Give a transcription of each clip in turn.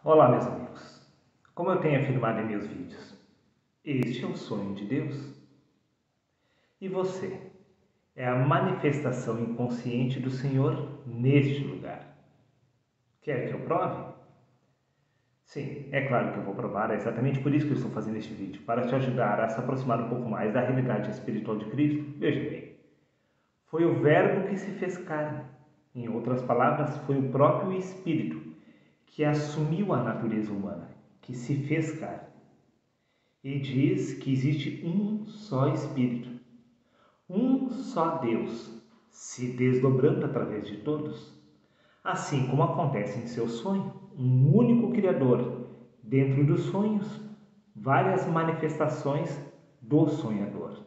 Olá, meus amigos. Como eu tenho afirmado em meus vídeos, este é o sonho de Deus. E você é a manifestação inconsciente do Senhor neste lugar. Quer que eu prove? Sim, é claro que eu vou provar, é exatamente por isso que eu estou fazendo este vídeo, para te ajudar a se aproximar um pouco mais da realidade espiritual de Cristo. Veja bem, foi o Verbo que se fez carne. Em outras palavras, foi o próprio Espírito que assumiu a natureza humana, que se fez carne. E diz que existe um só Espírito, um só Deus, se desdobrando através de todos. Assim como acontece em seu sonho, um único Criador, dentro dos sonhos, várias manifestações do sonhador.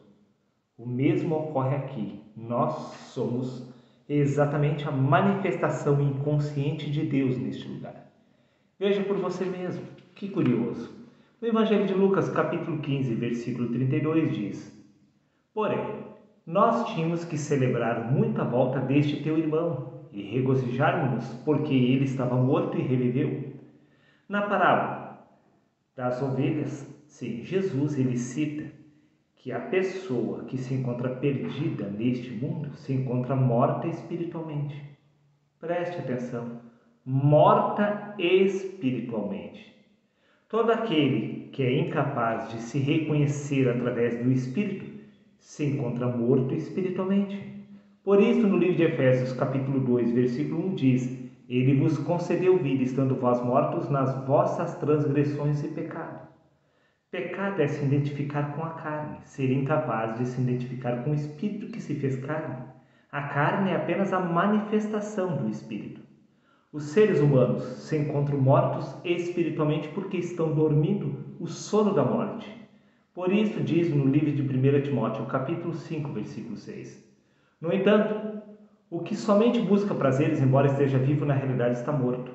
O mesmo ocorre aqui. Nós somos exatamente a manifestação inconsciente de Deus neste lugar. Veja por você mesmo, que curioso. No Evangelho de Lucas, capítulo 15, versículo 32 diz: Porém, nós tínhamos que celebrar muito a volta deste teu irmão e regozijarmos-nos, porque ele estava morto e reviveu. Na parábola das ovelhas, sim, Jesus ele cita que a pessoa que se encontra perdida neste mundo se encontra morta espiritualmente. Preste atenção, morta espiritualmente. Todo aquele que é incapaz de se reconhecer através do Espírito se encontra morto espiritualmente. Por isso, no livro de Efésios, capítulo 2, versículo 1 diz: Ele vos concedeu vida, estando vós mortos nas vossas transgressões e pecado. Pecado é se identificar com a carne, ser incapaz de se identificar com o Espírito que se fez carne. A carne é apenas a manifestação do Espírito. Os seres humanos se encontram mortos espiritualmente porque estão dormindo o sono da morte. Por isso diz no livro de 1 Timóteo, capítulo 5, versículo 6. No entanto, o que somente busca prazeres, embora esteja vivo, na realidade está morto.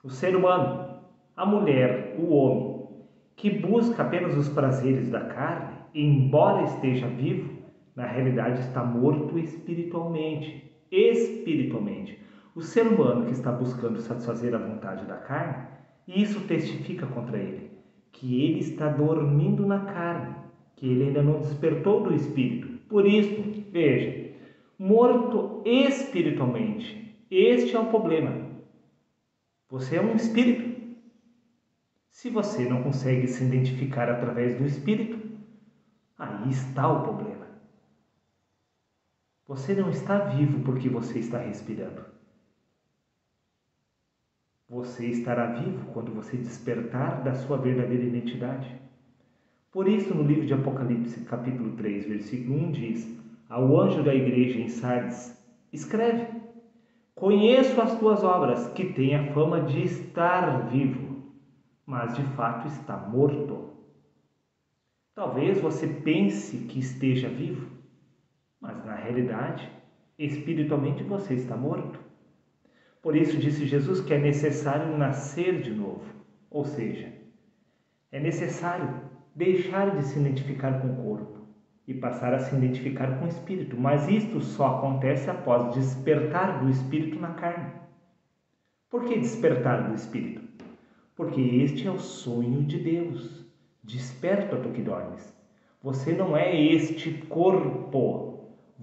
O ser humano, a mulher, o homem, que busca apenas os prazeres da carne, embora esteja vivo, na realidade está morto espiritualmente. Espiritualmente. O ser humano que está buscando satisfazer a vontade da carne, isso testifica contra ele, que ele está dormindo na carne, que ele ainda não despertou do espírito. Por isso, veja, morto espiritualmente, este é o problema. Você é um espírito. Se você não consegue se identificar através do espírito, aí está o problema. Você não está vivo porque você está respirando. Você estará vivo quando você despertar da sua verdadeira identidade. Por isso, no livro de Apocalipse, capítulo 3, versículo 1 diz: Ao anjo da igreja em Sardes, escreve: Conheço as tuas obras, que têm a fama de estar vivo, mas de fato está morto. Talvez você pense que esteja vivo, mas na realidade, espiritualmente você está morto. Por isso disse Jesus que é necessário nascer de novo, ou seja, é necessário deixar de se identificar com o corpo e passar a se identificar com o espírito, mas isto só acontece após despertar do espírito na carne. Por que despertar do espírito? Porque este é o sonho de Deus. Desperta, tu que dormes. Você não é este corpo.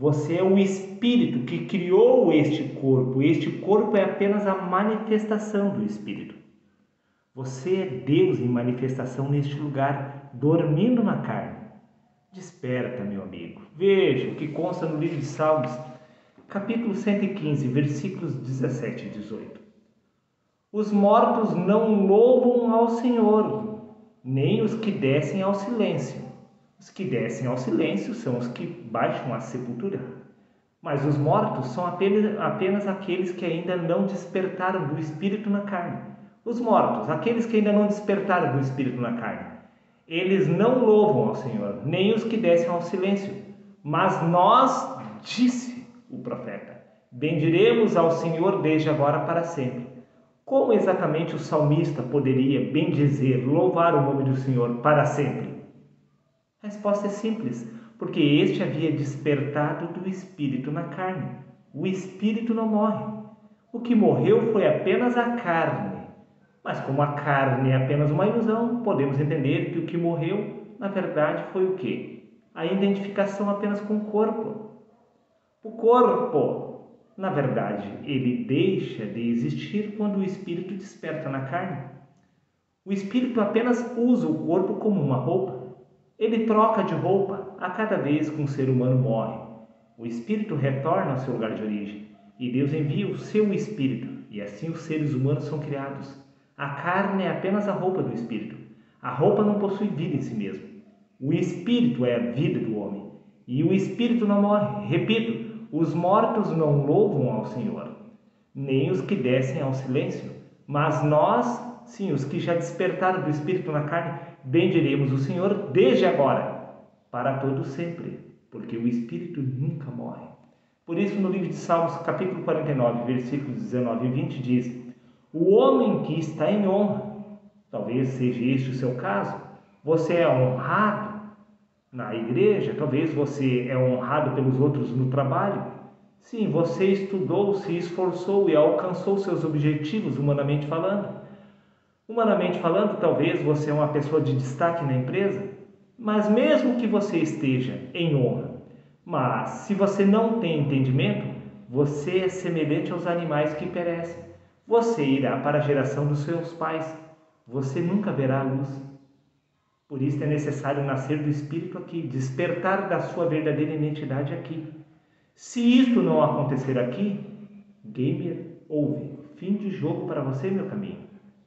Você é o Espírito que criou este corpo. Este corpo é apenas a manifestação do Espírito. Você é Deus em manifestação neste lugar, dormindo na carne. Desperta, meu amigo. Veja o que consta no livro de Salmos, capítulo 115, versículos 17 e 18. Os mortos não louvam ao Senhor, nem os que descem ao silêncio. Os que descem ao silêncio são os que baixam à sepultura. Mas os mortos são apenas aqueles que ainda não despertaram do espírito na carne. Os mortos, aqueles que ainda não despertaram do espírito na carne. Eles não louvam ao Senhor, nem os que descem ao silêncio. Mas nós, disse o profeta, bendiremos ao Senhor desde agora para sempre. Como exatamente o salmista poderia bendizer, louvar o nome do Senhor para sempre? A resposta é simples, porque este havia despertado do espírito na carne. O espírito não morre. O que morreu foi apenas a carne. Mas como a carne é apenas uma ilusão, podemos entender que o que morreu, na verdade, foi o quê? A identificação apenas com o corpo. O corpo, na verdade, ele deixa de existir quando o espírito desperta na carne. O espírito apenas usa o corpo como uma roupa. Ele troca de roupa a cada vez que um ser humano morre. O espírito retorna ao seu lugar de origem e Deus envia o seu espírito, e assim os seres humanos são criados. A carne é apenas a roupa do espírito. A roupa não possui vida em si mesma. O espírito é a vida do homem e o espírito não morre. Repito, os mortos não louvam ao Senhor, nem os que descem ao silêncio, mas nós, sim, os que já despertaram do espírito na carne, bendiremos o Senhor desde agora, para todo sempre, porque o espírito nunca morre. Por isso, no livro de Salmos, capítulo 49, versículos 19 e 20, diz: o homem que está em honra, talvez seja este o seu caso, você é honrado na igreja, talvez você é honrado pelos outros no trabalho. Sim, você estudou, se esforçou e alcançou seus objetivos, humanamente falando. Humanamente falando, talvez você é uma pessoa de destaque na empresa, mas mesmo que você esteja em honra, mas se você não tem entendimento, você é semelhante aos animais que perecem. Você irá para a geração dos seus pais. Você nunca verá a luz. Por isso é necessário nascer do Espírito aqui, despertar da sua verdadeira identidade aqui. Se isto não acontecer aqui, gamer, ouve, fim de jogo para você, meu caminho.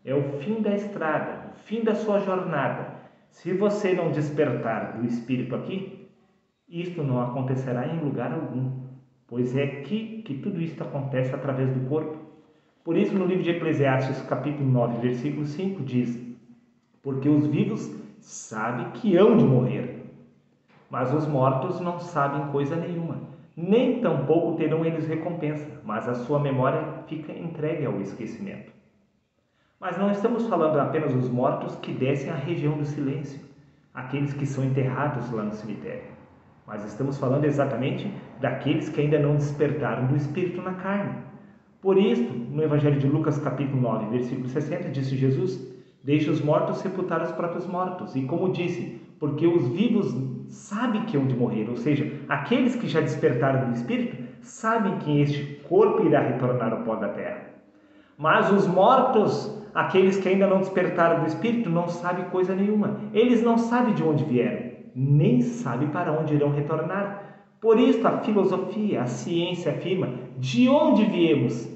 É o fim da estrada, o fim da sua jornada. Se você não despertar do Espírito aqui, isto não acontecerá em lugar algum, pois é aqui que tudo isto acontece através do corpo. Por isso, no livro de Eclesiastes, capítulo 9, versículo 5, diz: porque os vivos sabem que hão de morrer, mas os mortos não sabem coisa nenhuma, nem tampouco terão eles recompensa, mas a sua memória fica entregue ao esquecimento. Mas não estamos falando apenas dos mortos que descem à região do silêncio, aqueles que são enterrados lá no cemitério, mas estamos falando exatamente daqueles que ainda não despertaram do Espírito na carne. Por isto, no Evangelho de Lucas, capítulo 9, versículo 60, disse Jesus: deixe os mortos sepultar os próprios mortos. E como disse, porque os vivos sabem que hão de morrer, ou seja, aqueles que já despertaram do Espírito sabem que este corpo irá retornar ao pó da terra. Mas os mortos, aqueles que ainda não despertaram do Espírito, não sabem coisa nenhuma. Eles não sabem de onde vieram, nem sabem para onde irão retornar. Por isso a filosofia, a ciência afirma de onde viemos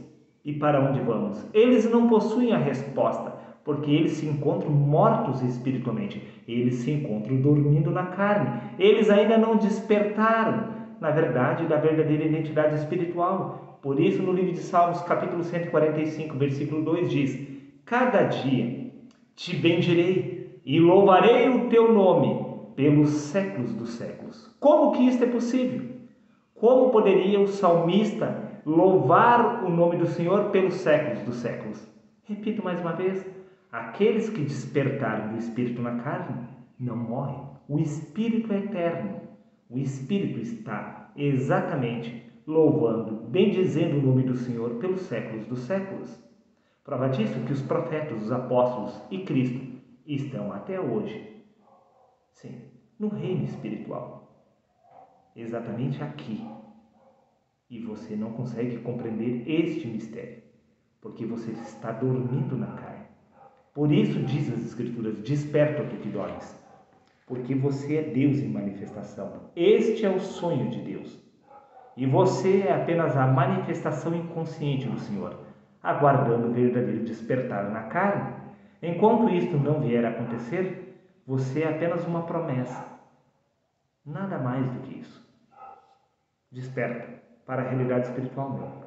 e para onde vamos. Eles não possuem a resposta, porque eles se encontram mortos espiritualmente. Eles se encontram dormindo na carne. Eles ainda não despertaram, na verdade, da verdadeira identidade espiritual. Por isso, no livro de Salmos, capítulo 145, versículo 2, diz: cada dia te bendirei e louvarei o teu nome pelos séculos dos séculos. Como que isto é possível? Como poderia o salmista louvar o nome do Senhor pelos séculos dos séculos? Repito mais uma vez: aqueles que despertaram do Espírito na carne não morrem. O Espírito é eterno. O Espírito está exatamente louvando, bendizendo o nome do Senhor pelos séculos dos séculos. Prova disso que os profetas, os apóstolos e Cristo estão até hoje, sim, no reino espiritual. Exatamente aqui. E você não consegue compreender este mistério, porque você está dormindo na carne. Por isso diz as Escrituras: desperta, tu que dormes, porque você é Deus em manifestação. Este é o sonho de Deus. E você é apenas a manifestação inconsciente do Senhor, aguardando o verdadeiro despertar na carne. Enquanto isto não vier a acontecer, você é apenas uma promessa. Nada mais do que isso. Desperta para a realidade espiritual, meu.